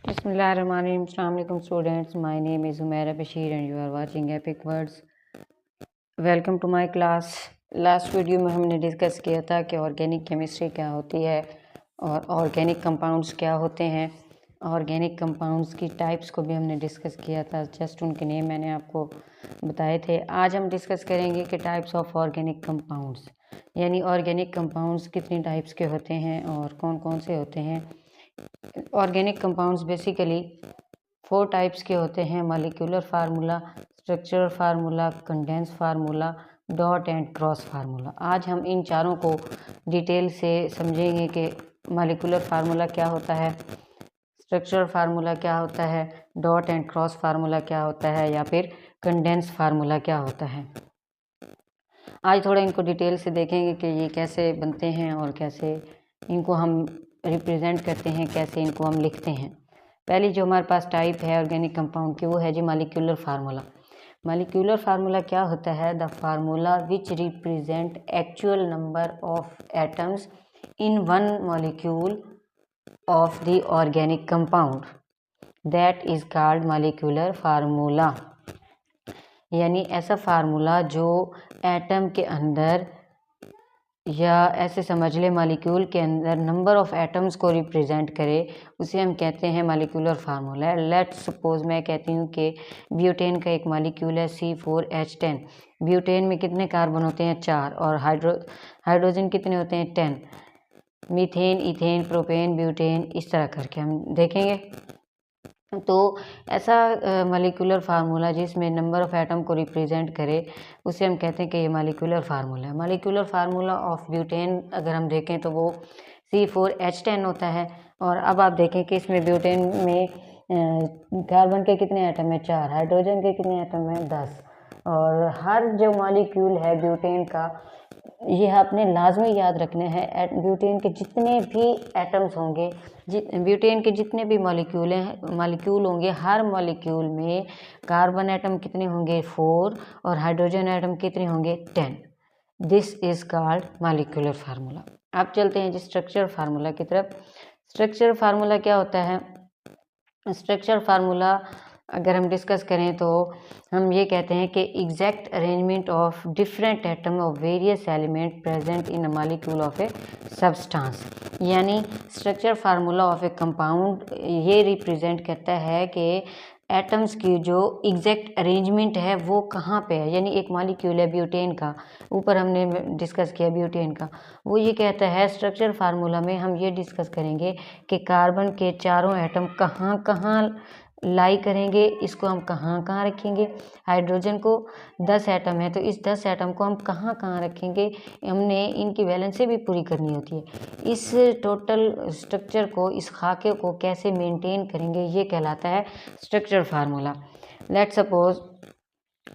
Bismillahirrahmanirrahim. Assalamu alaikum students. My name is Humaira Bashir and you are watching Epic Words. Welcome to my class. Last video में हमने discuss किया था कि organic chemistry क्या होती है और ऑर्गेनिक कंपाउंड्स क्या होते हैं। ऑर्गेनिक कंपाउंड्स की टाइप्स को भी हमने डिस्कस किया था, जस्ट उनके नेम मैंने आपको बताए थे। आज हम डिस्कस करेंगे कि टाइप्स ऑफ ऑर्गेनिक कंपाउंड्स, यानी ऑर्गेनिक कंपाउंड्स कितनी टाइप्स के होते हैं और कौन कौन से होते हैं। ऑर्गेनिक कंपाउंड्स बेसिकली 4 टाइप्स के होते हैं: molecular formula, structural formula, condense formula, dot and cross formula. आज हम इन चारों को डिटेल से समझेंगे कि मॉलिक्यूलर फार्मूला क्या होता है, स्ट्रक्चरल फार्मूला क्या होता है, डॉट एंड क्रॉस फार्मूला क्या होता है, या फिर कंडेंस फार्मूला क्या होता है। आज थोड़ा इनको डिटेल से देखेंगे कि ये कैसे बनते हैं और कैसे इनको हम रिप्रेजेंट करते हैं, कैसे इनको हम लिखते हैं। पहली जो हमारे पास टाइप है ऑर्गेनिक कंपाउंड की, वो है जी मॉलिक्यूलर फार्मूला। मॉलिक्यूलर फार्मूला क्या होता है? The formula which represent actual number of atoms in one molecule of the organic compound, that is called molecular formula. यानी ऐसा फार्मूला जो एटम के अंदर, या ऐसे समझ ले मॉलिक्यूल के अंदर नंबर ऑफ एटम्स को रिप्रेजेंट करे, उसे हम कहते हैं मॉलिक्यूलर फार्मूला। लेट्स सपोज मैं कहती हूँ कि ब्यूटेन का एक मॉलिक्यूल है C4H10। ब्यूटेन में कितने कार्बन होते हैं? 4। और हाइड्रोजन कितने होते हैं? 10। मीथेन, इथेन, प्रोपेन, ब्यूटेन, इस तरह करके हम देखेंगे। तो ऐसा मॉलिक्यूलर फार्मूला जिसमें नंबर ऑफ एटम को रिप्रेजेंट करे, उसे हम कहते हैं कि ये मॉलिक्यूलर फार्मूला है। मॉलिक्यूलर फार्मूला ऑफ ब्यूटेन अगर हम देखें तो वो C4H10 होता है। और अब आप देखें कि इसमें ब्यूटेन में कार्बन के कितने एटम है? 4। हाइड्रोजन के कितने एटम है? 10। और हर जो मॉलिक्यूल है ब्यूटेन का, ये आपने लाजमी याद रखने हैं, ब्यूटेन के जितने भी एटम्स होंगे, ब्यूटेन के जितने भी मॉलिक्यूल होंगे, हर मॉलिक्यूल में कार्बन एटम कितने होंगे? 4। और हाइड्रोजन एटम कितने होंगे? 10। This is called molecular formula. अब चलते हैं जी स्ट्रक्चर फार्मूला की तरफ। स्ट्रक्चर फार्मूला क्या होता है? स्ट्रक्चर फार्मूला अगर हम डिस्कस करें तो हम ये कहते हैं कि exact arrangement of different atom of various element present in a molecule of a substance. यानी structure formula of a compound ये रिप्रेजेंट करता है कि एटम्स की जो एग्जैक्ट अरेंजमेंट है वो कहाँ पे है। यानी एक मॉलिक्यूल है ब्यूटेन का, ऊपर हमने डिस्कस किया ब्यूटेन का, वो ये कहता है स्ट्रक्चर फार्मूला में हम ये डिस्कस करेंगे कि कार्बन के चारों एटम कहाँ कहाँ लाई करेंगे, इसको हम कहाँ कहाँ रखेंगे। हाइड्रोजन को 10 एटम है तो इस 10 एटम को हम कहाँ कहाँ रखेंगे, हमने इनकी वैलेंसी भी पूरी करनी होती है। इस टोटल स्ट्रक्चर को, इस खाके को कैसे मेंटेन करेंगे, ये कहलाता है स्ट्रक्चर फार्मूला। लेट्स सपोज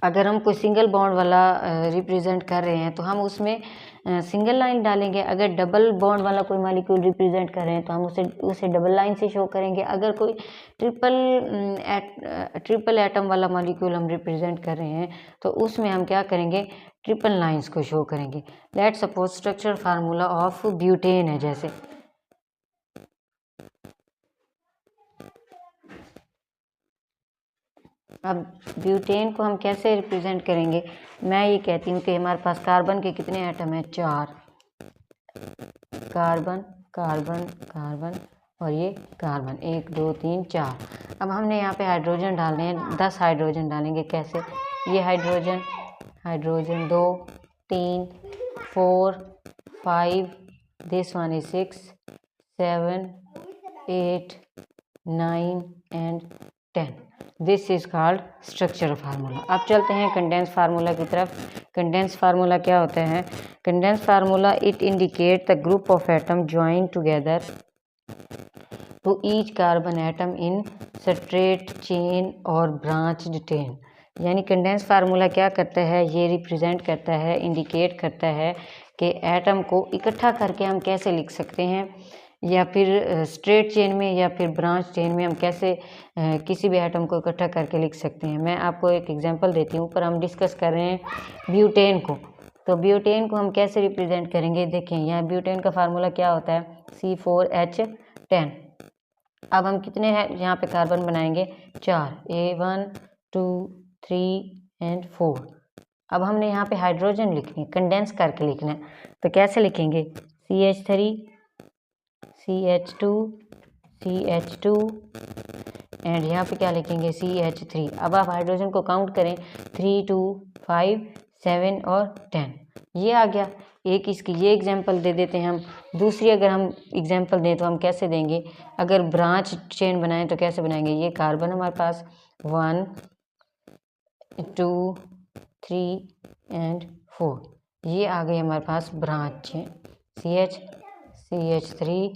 अगर हम कोई सिंगल बॉन्ड वाला रिप्रेजेंट कर रहे हैं तो हम उसमें सिंगल लाइन डालेंगे। अगर डबल बॉन्ड वाला कोई मॉलिक्यूल रिप्रेजेंट कर रहे हैं तो हम उसे डबल लाइन से शो करेंगे। अगर कोई ट्रिपल एटम वाला मॉलिक्यूल हम रिप्रेजेंट कर रहे हैं तो उसमें हम क्या करेंगे? ट्रिपल लाइंस को शो करेंगे। Let's suppose structure formula of butane है जैसे, अब ब्यूटेन को हम कैसे रिप्रेजेंट करेंगे? मैं ये कहती हूँ कि हमारे पास कार्बन के कितने एटम हैं? 4। कार्बन कार्बन कार्बन और ये कार्बन, 1 2 3 4। अब हमने यहाँ पे हाइड्रोजन डालने हैं, 10 हाइड्रोजन डालेंगे। कैसे? ये hydrogen, hydrogen 2 3 4 5, this one is 6 7 8 9 and 10। This is called structure formula. अब चलते हैं कंडेंस फार्मूला की तरफ। कंडेंस फार्मूला क्या होता है? Condense formula it indicate the group of atom join together to each carbon atom in straight chain और branched chain. यानी कंडेंस फार्मूला क्या करता है? ये रिप्रेजेंट करता है, इंडिकेट करता है कि एटम को इकट्ठा करके हम कैसे लिख सकते हैं, या फिर स्ट्रेट चेन में या फिर ब्रांच चेन में हम कैसे किसी भी एटम को इकट्ठा करके लिख सकते हैं। मैं आपको एक एग्जांपल देती हूँ। पर हम डिस्कस कर रहे हैं ब्यूटेन को, तो ब्यूटेन को हम कैसे रिप्रेजेंट करेंगे? देखें यहाँ ब्यूटेन का फार्मूला क्या होता है? C4H10। अब हम कितने हैं यहाँ पे कार्बन बनाएंगे 4, A1 2 3 एंड 4। अब हमने यहाँ पे हाइड्रोजन लिखनी है, कंडेंस करके लिखना है। तो कैसे लिखेंगे CH3 CH2 CH2 एंड यहाँ पे क्या लिखेंगे CH3। अब आप हाइड्रोजन को काउंट करें 3 2 5 7 और 10, ये आ गया। एक इसकी ये एग्जांपल दे देते हैं हम। दूसरी अगर हम एग्जांपल दें तो हम कैसे देंगे, अगर ब्रांच चेन बनाएं तो कैसे बनाएंगे, ये कार्बन हमारे पास 1 2 3 एंड 4, ये आ गई हमारे पास ब्रांच चेन CH3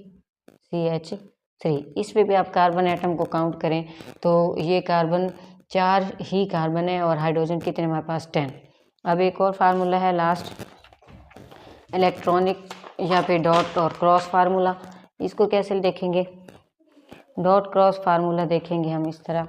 CH3। इस पे भी आप कार्बन एटम को काउंट करें तो ये कार्बन 4 ही कार्बन है और हाइड्रोजन कितने हमारे पास 10। अब एक और फार्मूला है लास्ट, इलेक्ट्रॉनिक या फिर डॉट और क्रॉस फार्मूला। इसको कैसे देखेंगे, डॉट क्रॉस फार्मूला देखेंगे हम इस तरह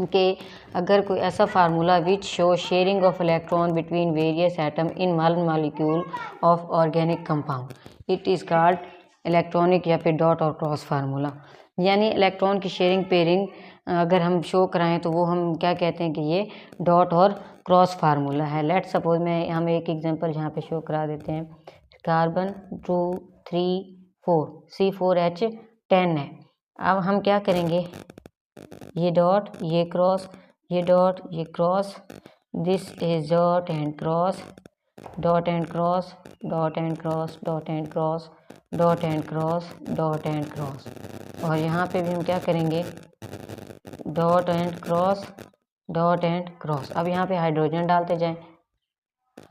कि अगर कोई ऐसा formula which show sharing of electron between various atom in one molecule of organic compound, it is called electronic या फिर डॉट और क्रॉस फार्मूला। यानी इलेक्ट्रॉन की शेयरिंग पेयरिंग अगर हम शो कराएं तो वो हम क्या कहते हैं कि ये डॉट और क्रॉस फार्मूला है। लेट सपोज में हम एक एग्जांपल यहाँ पे शो करा देते हैं, कार्बन 2 3 4 C4H10 है। अब हम क्या करेंगे, ये डॉट ये क्रॉस, ये डॉट ये cross, this is dot and cross, dot and cross, dot and cross, dot and cross, dot and cross, dot and cross. और यहाँ पे भी हम क्या करेंगे, dot and cross, dot and cross. अब यहाँ पे हाइड्रोजन डालते जाएं,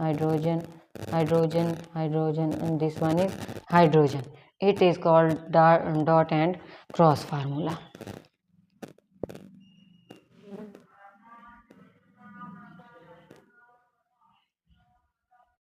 hydrogen hydrogen hydrogen and this one is hydrogen. It is called dot and cross formula.